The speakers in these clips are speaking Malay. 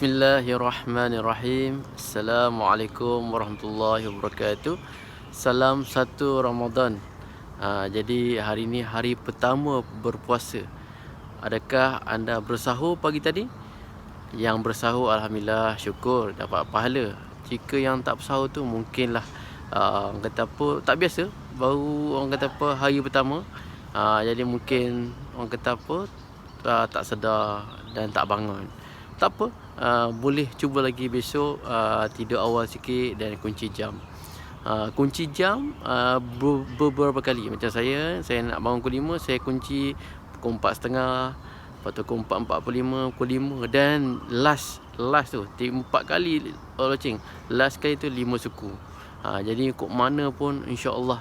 Bismillahirrahmanirrahim. Assalamualaikum warahmatullahi wabarakatuh. Salam satu Ramadan. Jadi hari ini hari pertama berpuasa. Adakah anda bersahur pagi tadi? Yang bersahur alhamdulillah, syukur dapat pahala. Jika yang tak bersahur tu mungkinlah orang kata apa, tak biasa, baru orang kata apa hari pertama. Jadi mungkin orang kata apa tak sedar dan tak bangun. Tak apa, boleh cuba lagi besok, tidur awal sikit dan kunci jam. Kunci jam beberapa kali. Macam saya nak bangun pukul 5, saya kunci pukul 4.30, lepas tu pukul 4.45, pukul 5, dan last tu 4 kali loceng. Last kali tu 5 suku. Jadi kok mana pun insya-Allah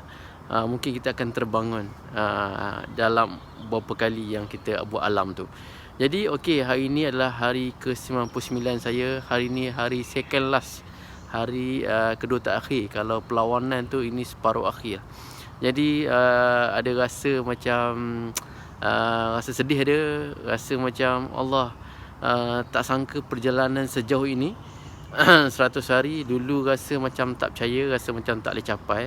mungkin kita akan terbangun dalam beberapa kali yang kita buat alam tu. Jadi okey, hari ini adalah hari ke-99 saya. Hari ini hari second last, hari kedua terakhir. Kalau perlawanan tu ini separuh akhir. Jadi ada rasa macam rasa sedih ada, rasa macam Allah tak sangka perjalanan sejauh ini 100 hari. Dulu rasa macam tak percaya, rasa macam tak boleh capai,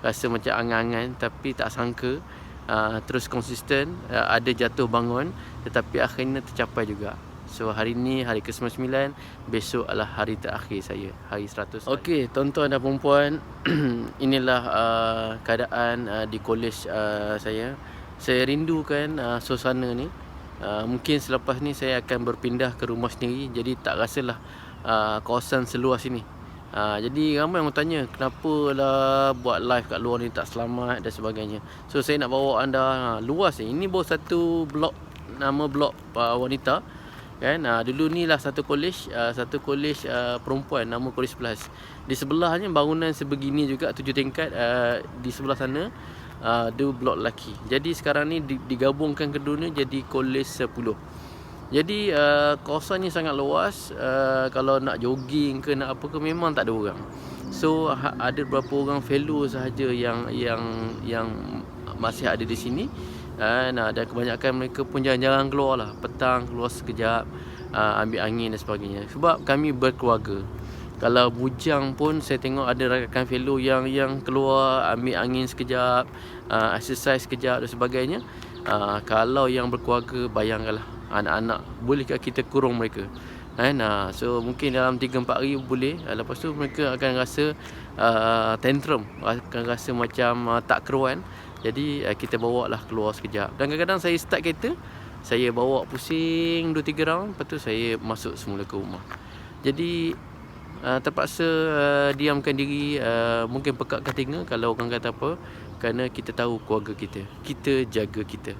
rasa macam angan-angan, tapi tak sangka terus konsisten, ada jatuh bangun, tetapi akhirnya tercapai juga. So hari ini hari ke-99, besok adalah hari terakhir saya, hari 100. Okey, tuan-tuan dan puan-puan, inilah keadaan di kolej saya. Saya rindukan suasana ni. Mungkin selepas ni saya akan berpindah ke rumah sendiri, jadi tak rasalah kawasan seluas ini. Jadi ramai orang tanya kenapa lah buat live kat luar ni tak selamat dan sebagainya. So saya nak bawa anda luas ni. Ini baru satu blok, nama blok wanita kan. Dulu ni lah satu kolej perempuan, nama Kolej 11. Di sebelahnya bangunan sebegini juga 7 tingkat, di sebelah sana ada blok lelaki. Jadi sekarang ni digabungkan keduanya jadi Kolej 10. Jadi kawasannya sangat luas. Kalau nak jogging ke nak apa ke memang tak ada orang. So ada beberapa orang fellow sahaja yang masih ada di sini. Dan kebanyakan mereka pun jarang-jarang keluar lah. Petang keluar sekejap, ambil angin dan sebagainya. Sebab kami berkeluarga. Kalau bujang pun saya tengok ada rakan fellow yang keluar ambil angin sekejap, exercise sekejap dan sebagainya. Kalau yang berkeluarga, bayangkanlah anak-anak, bolehkah kita kurung mereka kan? So mungkin dalam 3-4 hari boleh. Lepas tu mereka akan rasa tantrum, akan rasa macam tak keruan. Jadi kita bawa lah keluar sekejap. Dan kadang-kadang saya start kereta, saya bawa pusing 2-3 round, lepas tu saya masuk semula ke rumah. Jadi terpaksa diamkan diri, mungkin pekakkan telinga kalau orang kata apa, kerana kita tahu keluarga kita, kita jaga kita.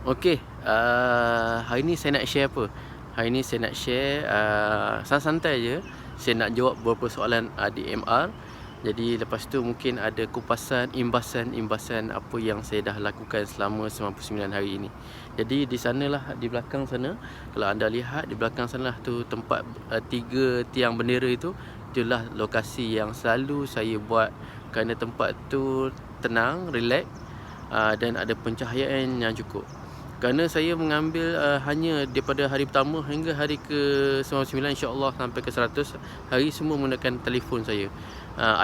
Okey, hari ni saya nak share apa? Hari ni saya nak share santai-santai je. Saya nak jawab beberapa soalan DMR. Jadi lepas tu mungkin ada kupasan, imbasan apa yang saya dah lakukan selama 99 hari ini. Jadi di sanalah, di belakang sana, kalau anda lihat di belakang sanalah tu tempat 3 tiang bendera itu. Itulah lokasi yang selalu saya buat, kerana tempat tu tenang, relax, dan ada pencahayaan yang cukup. Kerana saya mengambil hanya daripada hari pertama hingga hari ke-99, insya-Allah sampai ke 100 hari semua menggunakan telefon saya,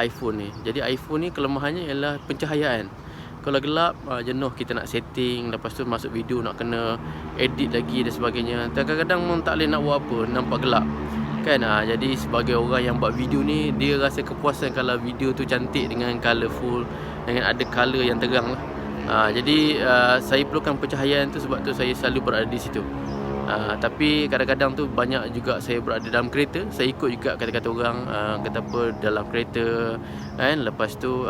iPhone ni. Jadi iPhone ni kelemahannya ialah pencahayaan. Kalau gelap, jenuh kita nak setting, lepas tu masuk video nak kena edit lagi dan sebagainya. Kadang-kadang pun tak boleh nak buat apa, nampak gelap kan. Jadi sebagai orang yang buat video ni, dia rasa kepuasan kalau video tu cantik dengan colourful, dengan ada colour yang terang lah. Jadi saya perlukan pencahayaan tu, sebab tu saya selalu berada di situ. Tapi kadang-kadang tu banyak juga saya berada dalam kereta. Saya ikut juga kata-kata orang, kata apa dalam kereta kan. Lepas tu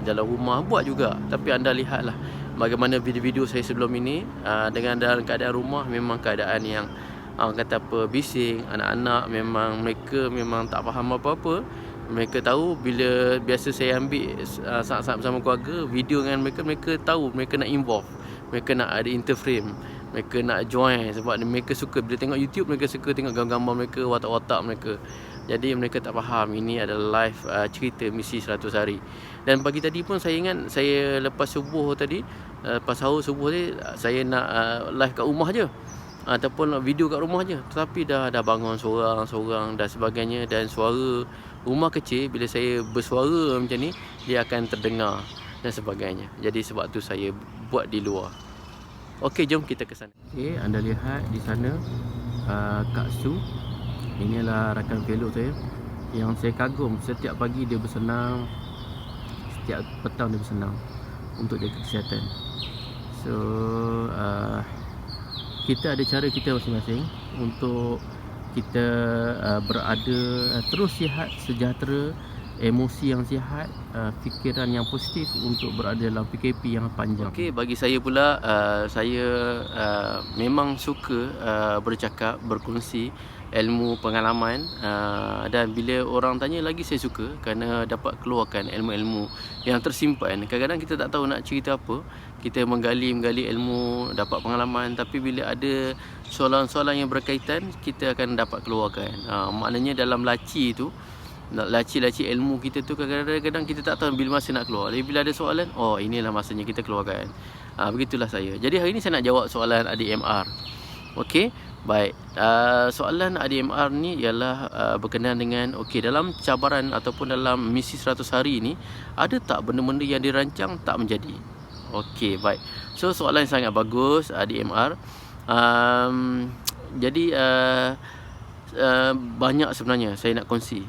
dalam rumah buat juga. Tapi anda lihatlah bagaimana video-video saya sebelum ini, dengan dalam keadaan rumah memang keadaan yang kata apa bising. Anak-anak memang mereka memang tak faham apa-apa. Mereka tahu bila biasa saya ambil saat-saat bersama keluarga, video dengan mereka, mereka tahu mereka nak involve, mereka nak ada interframe, mereka nak join. Sebab mereka suka bila tengok YouTube, mereka suka tengok gambar-gambar mereka, watak-watak mereka. Jadi mereka tak faham ini adalah live cerita misi 100 hari. Dan pagi tadi pun saya ingat, saya lepas subuh tadi, lepas sahur subuh tadi, saya nak live kat rumah je. ataupun video kat rumah je, tetapi dah bangun seorang-seorang dan sebagainya, dan suara rumah kecil bila saya bersuara macam ni dia akan terdengar dan sebagainya. Jadi sebab tu saya buat di luar. Okey, jom kita ke sana. Okey, anda lihat di sana Kak Su. Inilah rakan fellow saya yang saya kagum. Setiap pagi dia bersenam, setiap petang dia bersenam untuk jaga kesihatan. So kita ada cara kita masing-masing untuk kita berada terus sihat, sejahtera, emosi yang sihat, fikiran yang positif untuk berada dalam PKP yang panjang. Okey, bagi saya pula, saya memang suka bercakap, berkongsi ilmu, pengalaman, dan bila orang tanya lagi saya suka kerana dapat keluarkan ilmu-ilmu yang tersimpan. Kadang-kadang kita tak tahu nak cerita apa, kita menggali ilmu, dapat pengalaman, tapi bila ada soalan-soalan yang berkaitan, kita akan dapat keluarkan. Maknanya dalam laci tu, laci ilmu kita tu kadang-kadang kita tak tahu bila masa nak keluar. Jadi bila ada soalan, oh inilah masanya kita keluarkan. Begitulah saya. Jadi hari ni saya nak jawab soalan adik MR. Okey, baik. Soalan adik MR ni ialah berkenaan dengan dalam cabaran ataupun dalam misi 100 hari ni, ada tak benda-benda yang dirancang tak menjadi? Okey, baik. So soalan yang sangat bagus adik MR. Jadi banyak sebenarnya saya nak kongsi.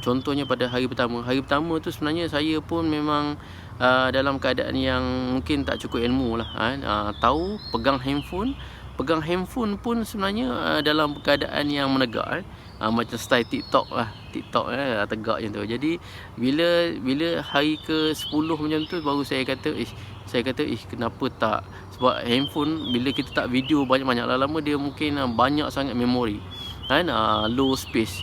Contohnya pada hari pertama tu sebenarnya saya pun memang dalam keadaan yang mungkin tak cukup ilmu lah. Tahu pegang handphone pun sebenarnya dalam keadaan yang menegak. Macam style TikTok lah, tegak macam tu. Jadi bila hari ke 10 macam tu baru saya kata kenapa tak, sebab handphone bila kita tak video banyak-banyak lama dia mungkin banyak sangat memori, low space.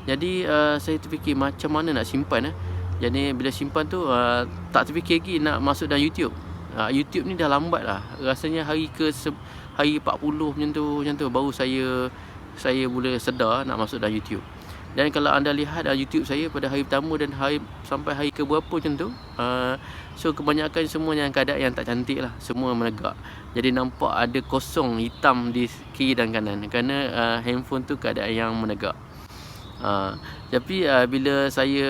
Jadi saya terfikir macam mana nak simpan. Jadi bila simpan tu tak terfikir lagi nak masuk dalam YouTube. YouTube ni dah lambat lah. Rasanya hari 40 macam tu baru saya mula sedar nak masuk dalam YouTube. Dan kalau anda lihat YouTube saya pada hari pertama dan sampai hari ke berapa macam tu, so kebanyakan semua yang keadaan yang tak cantik lah, semua menegak. Jadi nampak ada kosong hitam di kiri dan kanan kerana handphone tu keadaan yang menegak. Tapi bila saya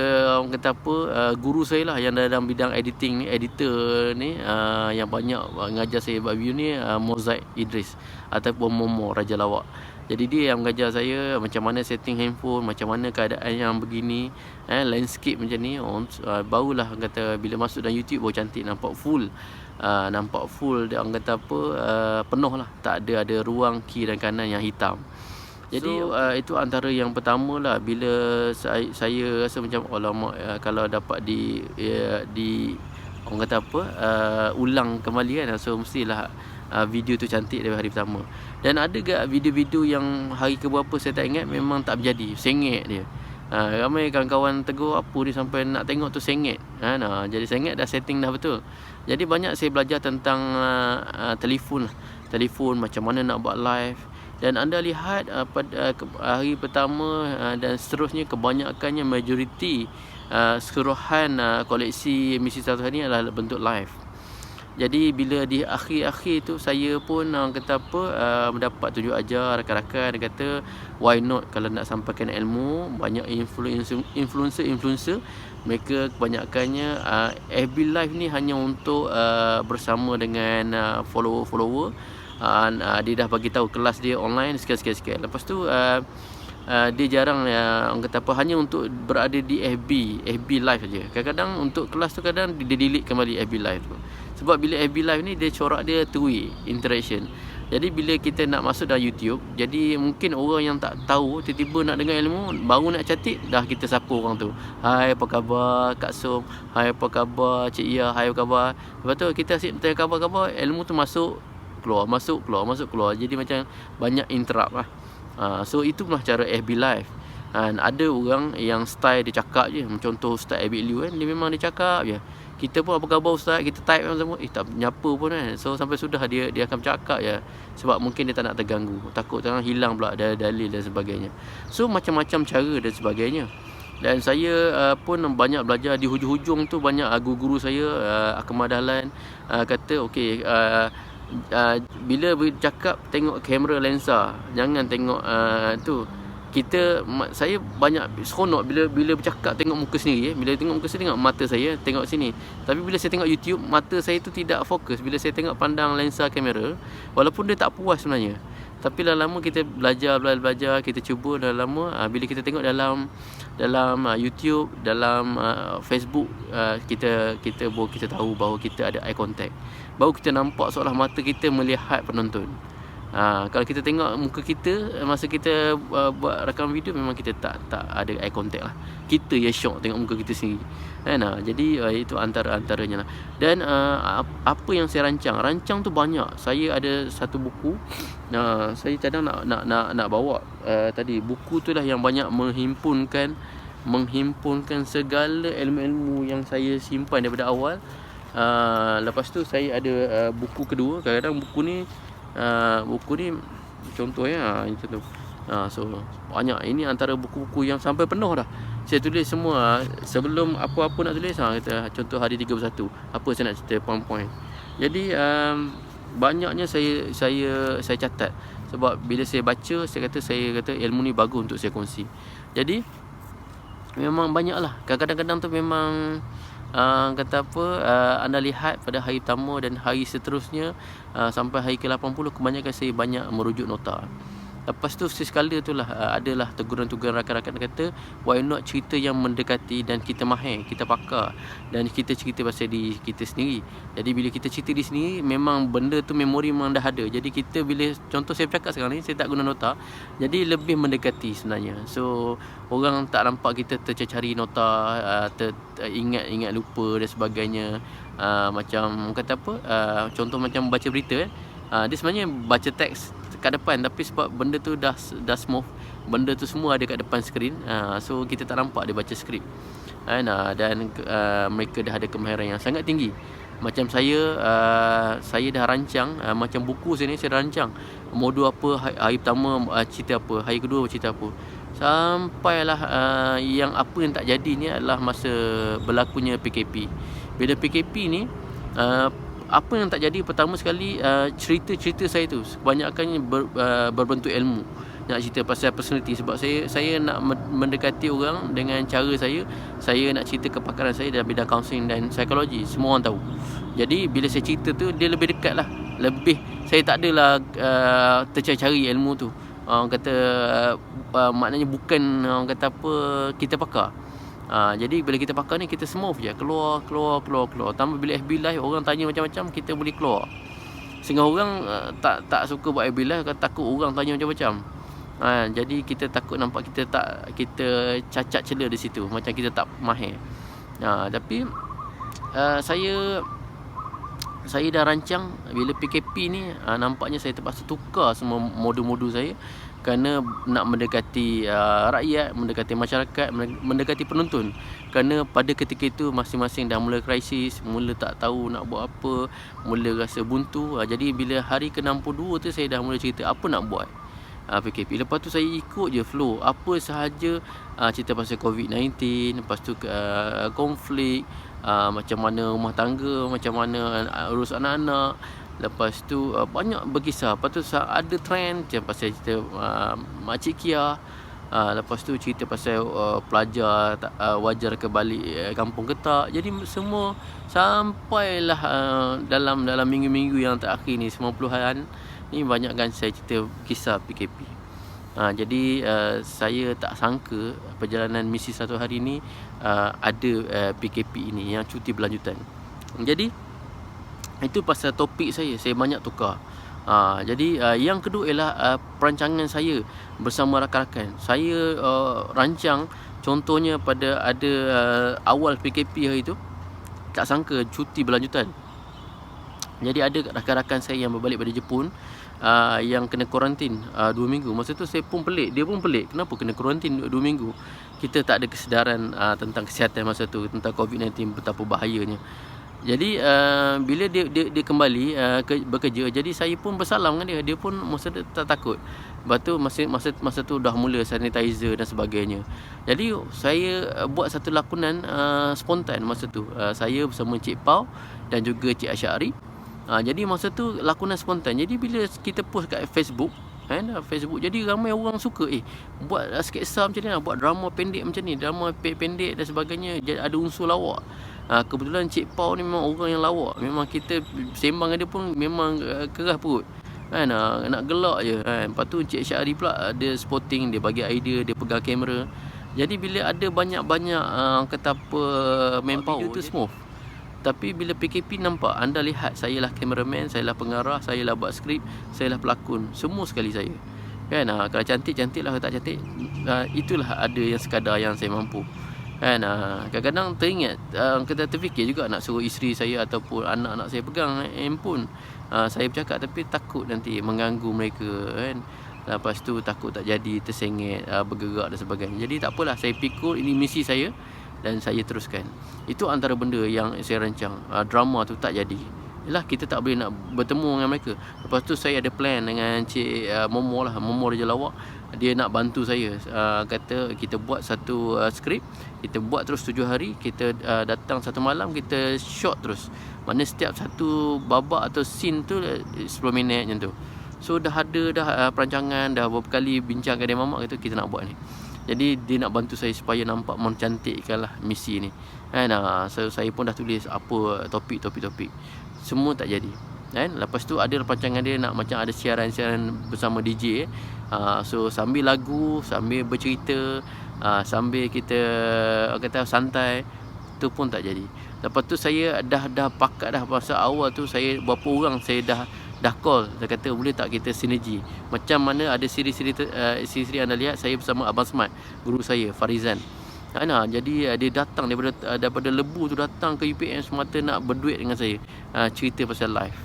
guru saya lah yang dalam bidang editing ni, editor ni, yang banyak mengajar saya buat video ni, Mozaik Idris ataupun Momo Raja Lawak. Jadi dia yang mengajar saya macam mana setting handphone, macam mana keadaan yang begini, landscape macam ni. Barulah kata bila masuk dalam YouTube baru cantik, nampak full dia orang kata penuh lah, tak ada ruang kiri dan kanan yang hitam. Jadi itu antara yang pertama lah. Bila saya rasa macam alamak, kalau dapat orang kata ulang kembali kan, so mestilah video tu cantik dari hari pertama. Dan ada ke video-video yang hari ke berapa saya tak ingat, memang tak berjadi, sengit dia. Ramai kawan-kawan tegur apa dia sampai nak tengok tu sengit. Jadi sengit dah setting dah betul. Jadi banyak saya belajar tentang telefon, macam mana nak buat live. Dan anda lihat pada hari pertama dan seterusnya, kebanyakannya majoriti keseluruhan koleksi misi 100 hari ni adalah bentuk live. Jadi bila di akhir-akhir tu saya pun mendapat tunjuk ajar rakan-rakan. Dia kata why not, kalau nak sampaikan ilmu, banyak influencer mereka kebanyakannya FB live ni hanya untuk bersama dengan follower. Dia dah bagi tahu kelas dia online sikit. Lepas tu dia jarang orang kata hanya untuk berada di FB live saja. Kadang-kadang untuk kelas tu kadang dia delete kembali FB live tu. Sebab bila FB live ni dia corak dia two-way interaction. Jadi bila kita nak masuk dalam YouTube, jadi mungkin orang yang tak tahu tiba-tiba nak dengar ilmu, baru nak catik dah kita sapa orang tu. Hai, apa khabar Kak Som? Hai, apa khabar Cik Ia? Hai, apa khabar? Lepas tu kita asyik tanya khabar, ilmu tu masuk keluar. Jadi macam banyak interrupt lah. So itulah cara FB live. Ada orang yang style dia cakap je, contoh Ustaz Abid Liu kan, dia memang dia cakap je. Kita pun apa khabar Ustaz, kita type semua, tak nyapa pun kan. So sampai sudah dia akan bercakap je, sebab mungkin dia tak nak terganggu, takut jangan hilang pula dalil dan sebagainya. So macam-macam cara dan sebagainya. Dan saya pun banyak belajar. Di hujung-hujung tu banyak guru-guru saya, Akmal Dahlan kata bila bercakap tengok kamera lensa, jangan tengok tu. Saya banyak seronok bila bercakap tengok muka sendiri. Bila tengok muka sendiri, tengok mata saya, tengok sini. Tapi bila saya tengok YouTube, mata saya tu tidak fokus. Bila saya tengok pandang lensa kamera, walaupun dia tak puas sebenarnya, tapi lama-lama kita belajar, kita cuba dah lama. Bila kita tengok dalam YouTube, dalam Facebook, kita tahu bahawa kita ada eye contact. Baru kita nampak seolah mata kita melihat penonton. Kalau kita tengok muka kita masa kita buat rakam video, memang kita tak ada eye contact lah. Kita yang syok tengok muka kita sendiri kan. Jadi itu antaranya lah. Dan apa yang saya rancang tu banyak. Saya ada satu buku, saya cadang nak bawa tadi. Buku tu lah yang banyak menghimpunkan segala ilmu-ilmu yang saya simpan daripada awal. Lepas tu saya ada buku kedua. Kadang-kadang buku ni contohnya macam tu. So banyak. Ini antara buku-buku yang sampai penuh dah. Saya tulis semua sebelum apa-apa nak tulis. Kita contoh hari 31, apa saya nak cerita, point-point. Jadi banyaknya saya catat. Sebab bila saya baca, saya kata ilmu ni bagus untuk saya kongsi. Jadi memang banyaklah. Kadang-kadang tu memang anda lihat pada hari pertama dan hari seterusnya, sampai hari ke-80, kebanyakan saya banyak merujuk nota. Lepas tu sesekala tu lah adalah teguran-teguran rakan-rakan kata, why not cerita yang mendekati dan kita mahir, kita pakar, dan kita cerita pasal diri kita sendiri. Jadi bila kita cerita diri sendiri, memang benda tu memori memang dah ada. Jadi kita bila, contoh saya bercakap sekarang ni, saya tak guna nota, jadi lebih mendekati sebenarnya. So orang tak nampak kita tercari nota, ingat lupa dan sebagainya. Macam kata apa, contoh macam baca berita, dia sebenarnya baca teks kat depan, tapi sebab benda tu dah smooth, benda tu semua ada kat depan skrin, so kita tak nampak dia baca skrip. Dan mereka dah ada kemahiran yang sangat tinggi. Macam saya dah rancang, macam buku saya ni, saya dah rancang modul apa, hari pertama cerita apa, hari kedua cerita apa, sampailah yang apa yang tak jadi ni adalah masa berlakunya PKP. Bila PKP ni, apa yang tak jadi, pertama sekali cerita-cerita saya tu kebanyakannya berbentuk ilmu. Nak cerita pasal personality, sebab saya nak mendekati orang dengan cara saya nak cerita kepakaran saya dalam bidang kaunseling dan psikologi. Semua orang tahu. Jadi bila saya cerita tu, dia lebih dekat lah. Saya tak adalah tercari-cari ilmu tu. Orang kata maknanya bukan orang kata apa, kita pakar. Jadi bila kita pakar ni, kita smooth je, keluar. Tambah bila FB live, orang tanya macam-macam, kita boleh keluar. Sehingga orang tak suka buat FB live, takut orang tanya macam-macam. Jadi kita takut nampak kita cacat celah di situ, macam kita tak mahir. Tapi saya dah rancang. Bila PKP ni, nampaknya saya terpaksa tukar semua modul-modul saya, kerana nak mendekati rakyat, mendekati masyarakat, mendekati penonton. Kerana pada ketika itu masing-masing dah mula krisis, mula tak tahu nak buat apa, mula rasa buntu. Jadi bila hari ke-62 tu, saya dah mula cerita apa nak buat PKP. Lepas tu saya ikut je flow, apa sahaja, cerita pasal COVID-19, lepas tu konflik, macam mana rumah tangga, macam mana urus anak-anak. Lepas tu banyak berkisah. Lepas tu ada trend macam pasal cerita Makcik Kia. Lepas tu cerita pasal pelajar wajar kembali kampung ke tak. Jadi semua sampailah dalam minggu-minggu yang terakhir ni, 90-an ni, banyakkan saya cerita kisah PKP. Jadi saya tak sangka perjalanan misi 1 hari ni ada PKP ini yang cuti berlanjutan. Jadi itu pasal topik saya banyak tukar. Jadi yang kedua ialah perancangan saya bersama rakan-rakan. Saya rancang, contohnya pada ada awal PKP hari tu, tak sangka cuti berlanjutan. Jadi ada rakan-rakan saya yang berbalik pada Jepun, yang kena kuarantin 2 minggu. Masa tu saya pun pelik, dia pun pelik, kenapa kena kuarantin 2 minggu. Kita tak ada kesedaran tentang kesihatan masa tu, tentang COVID-19, betapa bahayanya. Jadi bila dia kembali bekerja, jadi saya pun bersalam dengan dia pun masa tu tak takut. Lepas tu masa tu dah mula sanitizer dan sebagainya. Jadi saya buat satu lakonan spontan masa tu. Saya bersama Cik Pau dan juga Cik Asyari. Jadi masa tu lakonan spontan. Jadi bila kita post kat Facebook kan, Facebook, jadi ramai orang suka buat sketsa macam ni lah, buat drama pendek macam ni, drama pendek dan sebagainya, ada unsur lawak. Kebetulan Cik Pau ni memang orang yang lawak. Memang kita sembang dia pun memang keras perut kan, nak gelak je kan. Lepas tu Cik Syahri pula dia sporting, dia bagi idea, dia pegang kamera. Jadi bila ada banyak-banyak kata apa manpower tu smooth. Tapi bila PKP nampak, anda lihat saya lah kameraman, saya lah pengarah, saya lah buat skrip, saya lah pelakon, semua sekali saya kan. Kalau cantik lah, kalau tak cantik itulah ada yang sekadar yang saya mampu kan. Kadang-kadang teringat, kita terfikir juga nak suruh isteri saya ataupun anak-anak saya pegang handphone. Saya bercakap tapi takut nanti mengganggu mereka kan. Lepas tu takut tak jadi, tersengit, bergerak dan sebagainya. Jadi tak apalah, saya pikul ini misi saya dan saya teruskan. Itu antara benda yang saya rancang. Drama tu tak jadi. Yalah, kita tak boleh nak bertemu dengan mereka. Lepas tu saya ada plan dengan Cik Momo lah, Momo Raja Lawak. Dia nak bantu saya. Kata kita buat satu skrip, kita buat terus 7 hari, kita datang satu malam, kita shot terus. Mana setiap satu babak atau scene tu 10 minit macam tu. So dah ada perancangan, dah beberapa kali bincang dengan dia mamak, kata kita nak buat ni. Jadi dia nak bantu saya supaya nampak mencantikkan lah misi ni kan. So saya pun dah tulis apa topik. Semua tak jadi kan. Lepas tu ada perancangan dia nak macam ada siaran-siaran bersama DJ. So sambil lagu, sambil bercerita, sambil kita kata santai, tu pun tak jadi. Lepas tu saya dah pakat dah masa awal tu, saya berapa orang saya dah call. Dia kata boleh tak kita sinergi. Macam mana ada siri-siri anda lihat, saya bersama Abang Smart, guru saya Farizan. Jadi dia datang daripada Lebu tu, datang ke UPM semata nak berduet dengan saya, cerita pasal live.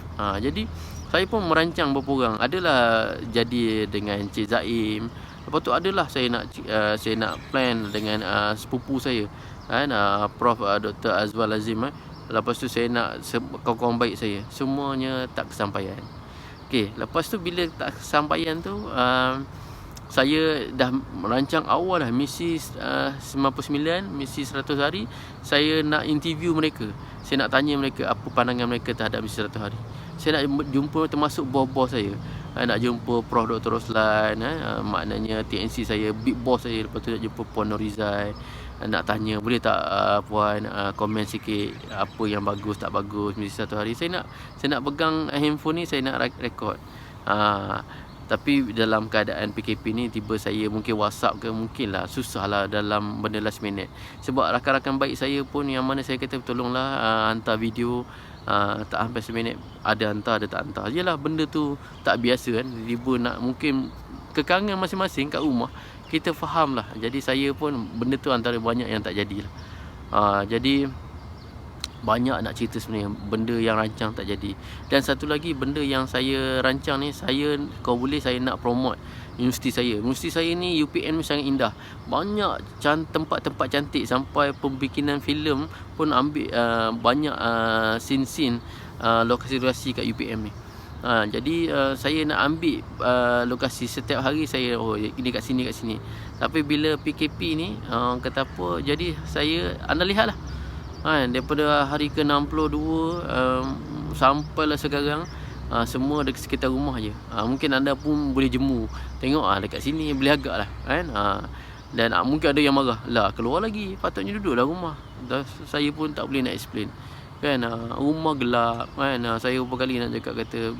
Jadi saya pun merancang beberapa orang. Adalah jadi dengan Cik Zaim. Lepas tu adalah saya nak plan dengan sepupu saya kan, Prof Dr. Azwar Lazim. Lepas tu saya nak kawan-kawan baik saya. Semuanya tak kesampaian. Okey, lepas tu bila tak kesampaian tu, saya dah merancang awal dah misi 99, misi 100 hari. Saya nak interview mereka. Saya nak tanya mereka apa pandangan mereka terhadap misi 100 hari. Saya nak jumpa termasuk bos-bos saya. Nak jumpa Prof Dr. Roslan, maknanya TNC saya, big boss saya. Lepas tu nak jumpa Puan Norizai. Nak tanya boleh tak Puan komen sikit apa yang bagus tak bagus misi 1 hari. Saya nak pegang handphone ni, saya nak rekod. Tapi dalam keadaan PKP ni, tiba saya mungkin WhatsApp ke, mungkin lah susah lah dalam benda last minute. Sebab rakan-rakan baik saya pun yang mana saya kata tolonglah hantar video, tak sampai seminit ada hantar, ada tak hantar. Yelah, benda tu tak biasa kan. Tiba nak mungkin kekangan masing-masing kat rumah, kita faham lah. Jadi saya pun benda tu antara banyak yang tak jadilah. Jadi banyak nak cerita sebenarnya, benda yang rancang tak jadi. Dan satu lagi benda yang saya rancang ni, kalau boleh saya nak promote universiti saya. Universiti saya ni UPM sangat indah. Banyak tempat-tempat cantik, sampai pembikinan filem pun ambil banyak scene-scene lokasi-lokasi kat UPM ni. Jadi saya nak ambil lokasi setiap hari saya, ini kat sini. Tapi bila PKP ni kata apa, jadi saya anda lihatlah daripada hari ke-62 sampailah sekarang, semua dekat sekitar rumah je. Mungkin anda pun boleh jemu, tengok dekat sini boleh agak lah kan. Dan mungkin ada yang marah, lah keluar lagi, patutnya duduklah rumah. Saya pun tak boleh nak explain kan, rumah gelap kan. Saya beberapa kali nak cakap, kata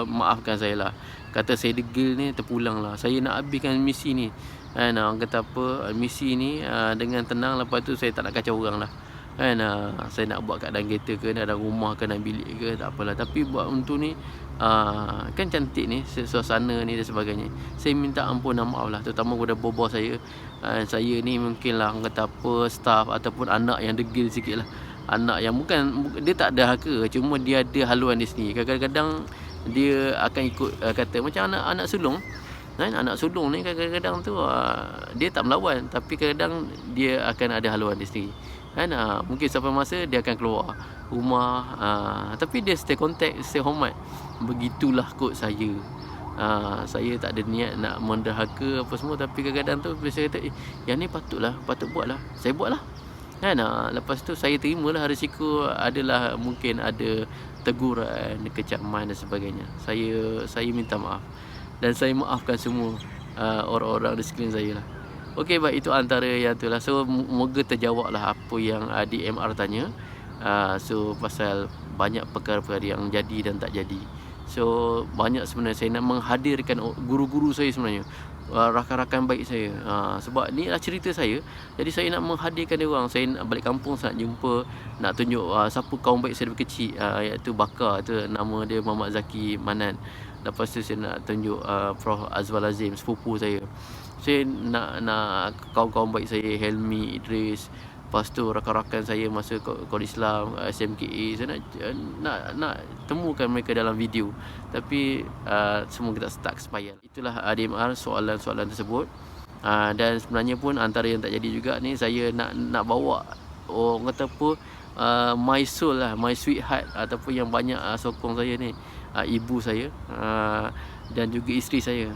maafkan saya lah, kata saya degil ni, terpulang lah. Saya nak habiskan misi ni kan, kata apa, misi ni dengan tenang. Lepas tu saya tak nak kacau orang lah kan. Saya nak buat kat dalam kereta ke, dalam rumah ke, dalam bilik ke, tak apalah. Tapi buat untuk ni kan cantik ni suasana ni dan sebagainya. Saya minta ampun dan maaf lah, terutama kepada bos saya. Saya ni mungkin lah kata apa, staff ataupun anak yang degil sikit lah. Anak yang bukan, dia tak ada haka, cuma dia ada haluan dia sendiri. Kadang-kadang dia akan ikut kata macam anak sulung kan. Anak sulung ni kadang-kadang tu dia tak melawan, tapi kadang-kadang dia akan ada haluan dia sendiri kan. Mungkin sampai masa dia akan keluar rumah, tapi dia stay contact, stay hormat. Begitulah kot saya. Saya tak ada niat nak menderhaka apa semua, tapi kadang-kadang tu bila saya kata yang ni patut buat lah, saya buat lah kan. Lepas tu saya terimalah risiko, adalah mungkin ada teguran, kecaman dan sebagainya. Saya minta maaf dan saya maafkan semua orang-orang di sekeliling saya lah. Okey, baik, itu antara yang tu lah. So moga terjawab lah apa yang DMR tanya. So pasal banyak perkara-perkara yang jadi dan tak jadi. So banyak sebenarnya saya nak menghadirkan guru-guru saya sebenarnya, rakan-rakan baik saya. Sebab ni lah cerita saya. Jadi saya nak menghadirkan dia orang. Saya nak balik kampung, saya nak jumpa, nak tunjuk siapa kawan baik saya dari kecil, iaitu Bakar tu, nama dia Muhammad Zaki Manan. Lepas tu saya nak tunjuk Prof Azwar Azim, sepupu saya. Saya nak kawan-kawan baik saya, Helmi, Idris. Lepas tu rakan-rakan saya masa Kor Islam, SMKA, saya nak temukan mereka dalam video. Tapi semua kita stuck expired. Itulah DMR soalan-soalan tersebut. Dan sebenarnya pun antara yang tak jadi juga ni, saya nak bawa orang kata apa, my soul lah, my sweetheart, ataupun yang banyak sokong saya ni, ibu saya dan juga isteri saya.